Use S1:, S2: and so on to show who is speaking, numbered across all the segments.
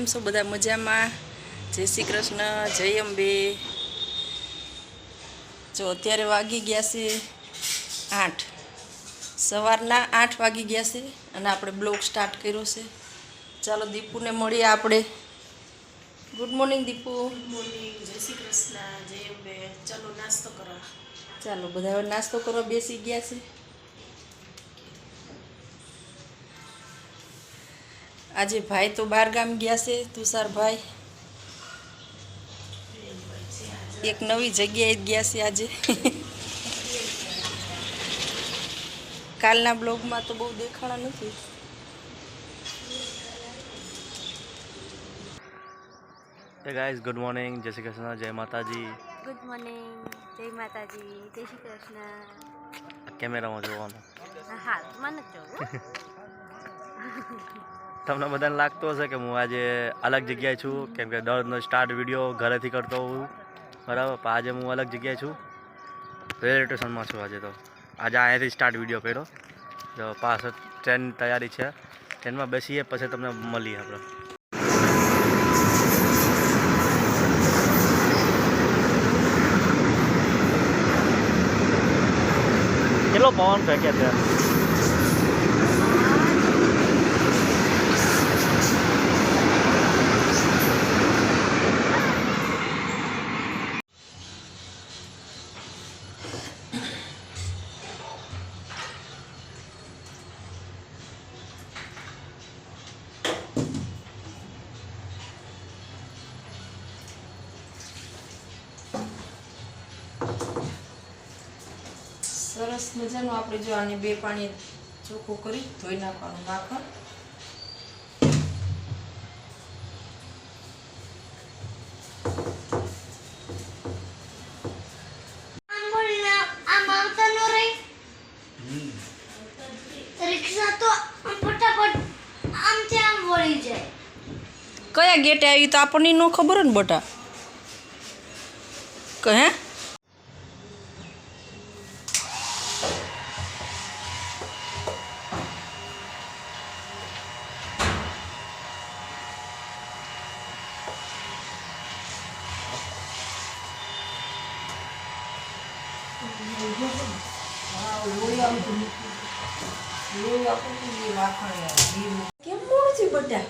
S1: કેમ છો બધા મજામાં? જય શ્રી કૃષ્ણ, જય અંબે. જો અત્યારે વાગી ગયા છે 8, સવારના 8 વાગી ગયા છે અને આપણે બ્લોગ સ્ટાર્ટ કર્યો છે. ચાલો દીપુને મળીએ આપણે. Good morning Deepu.
S2: Good morning, જય શ્રી કૃષ્ણ, જય અંબે. ચાલો નાસ્તો કરો.
S1: ચાલો બધા હવે નાસ્તો કરવા બેસી ગયા છે. આજે ભાઈ તો બહાર ગામ ગયા છે, તુષારભાઈ. એક નવી જગ્યાએ ગયા છે આજે. કાલના બ્લોગમાં તો બહુ દેખાણા નથી.
S3: Hey guys, good morning, જય શ્રી કૃષ્ણ, જય માતાજી.
S4: ગુડ મોર્નિંગ, જય માતાજી, જય શ્રી કૃષ્ણ.
S3: કેમેરામાં જોવાનું.
S4: હા મને જ જોવું.
S3: તમને બધાને લાગતું હશે કે હું આજે અલગ જગ્યાએ છું, કેમ કે દરરોજનો સ્ટાર્ટ વિડીયો ઘરેથી કરતો હોઉં, બરાબર. પણ આજે હું અલગ જગ્યાએ છું, રેલવે સ્ટેશનમાં છું આજે. તો આજે અહીંયાથી સ્ટાર્ટ વિડીયો કર્યો. તો પાછળ ટ્રેન તૈયારી છે, ટ્રેનમાં બેસીએ પછી તમને મળીએ આપણે. કેટલો પવન ફેંકે છે.
S1: સરસ મજાનું આપણે જો આને 2 પાણી ચોખ્ખું કરી ધોઈ નાખવાનું માખણ. કયા ગેટે આવી તો આપણને ન ખબર ને બટા. હે કેમ મોડું છે બટા?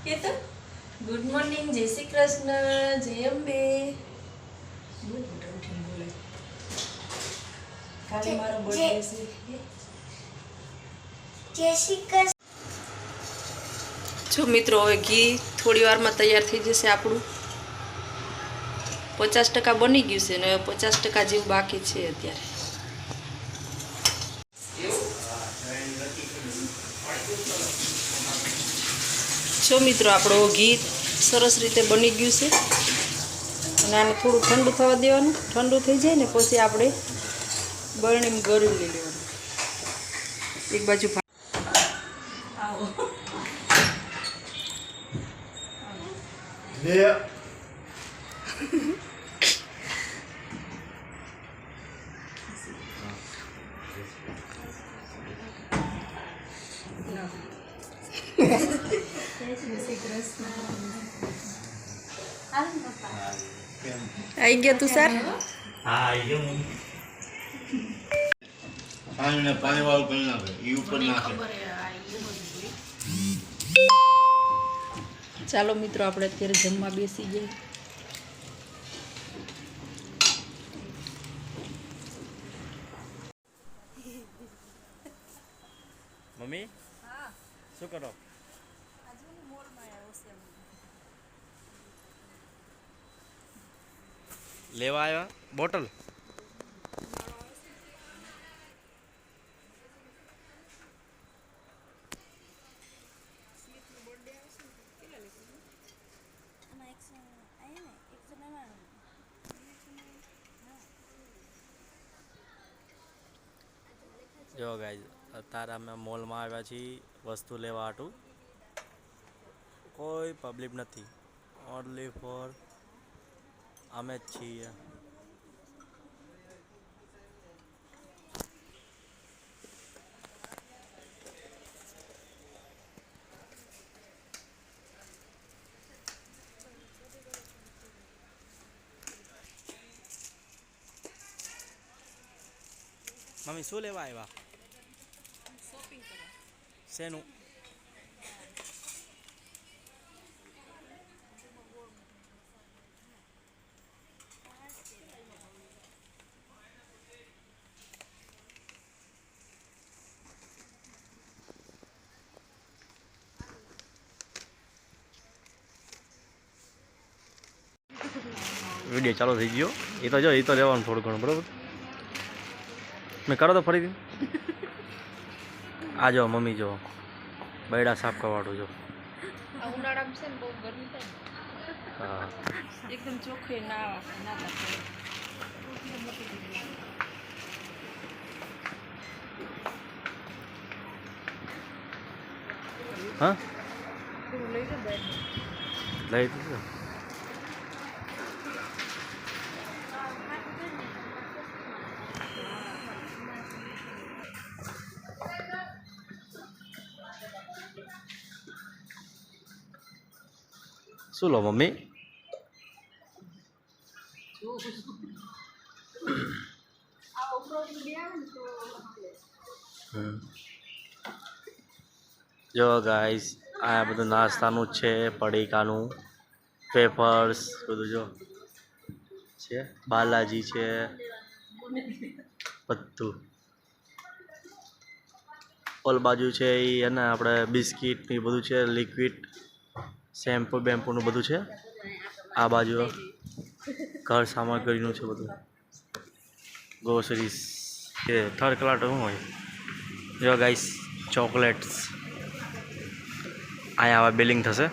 S1: કે તો ગુડ મોર્નિંગ, જય શ્રી કૃષ્ણ, જય અંબે. બહુ મોટા ઉઠીને બોલે. કાલે મારો બર્થડે છે.
S4: જય શ્રી કૃષ્ણ.
S1: જો મિત્રો, હવે ઘી થોડી વારમાં તૈયાર થઈ જશે આપણું. 50% બની ગયું છે ને 50% જેવું બાકી છે અત્યારે. જો મિત્રો, આપણું ઘી સરસ રીતે બની ગયું છે અને આને થોડું ઠંડુ થવા દેવાનું. ઠંડુ થઈ જાય ને પછી આપણે બરણીમાં ગળી લઈ લેવાનું. એક બાજુ આવો આવી ગયા તુષાર?
S3: હા, આવી ગયો.
S5: પાણી વાળું કરી નાખે, એ ઉપર નાખે.
S1: ચાલો મિત્રો, આપણે અત્યારે જમવા બેસી જઈએ.
S3: મમ્મી શું કરો? લેવા આવ્યા બોટલ. જો ગાઈઝ, અત્યારે અમે મોલમાં આવ્યા છીએ વસ્તુ લેવા હાટું. કોઈ પબ્લિક નથી, ઓનલી ફોર અમે જ છીએ. મમ્મી શું લેવા આવ્યા
S2: શોપિંગ કરવા
S3: શેનું વિડીયો ચાલુ થઈ ગયો એ તો જો એ તો લેવાનું થોડું ઘણું બરાબર મેં કરો તો ફરીથી આ જો મમ્મી જો બૈડા સાફ કરવાડું જો
S1: આ ઉનાળામાં છે ને બહુ ગરમી થાય
S3: હા
S1: એકદમ ચોખ્ખી ના થાય
S3: હા
S1: થોડું લઈ લો બેન
S3: લઈ દીધું શું લો મમ્મી જો ગાઈસ આ બધું નાસ્તાનું જ છે પડીકાનું પેપર્સ બધું જો છે બાલાજી છે બધું ઓલ બાજુ છે એ અને આપણે બિસ્કિટ ને બધું છે લિક્વિડ શેમ્પુ બેમ્પુનું બધું છે આ બાજુ ઘર સામગ્રીનું છે બધું ગ્રોસરીઝ કે થર્ડ ક્લાસ શું હોય જો ગાઈસ ચોકલેટ્સ અહીંયા આવા બિલિંગ થશે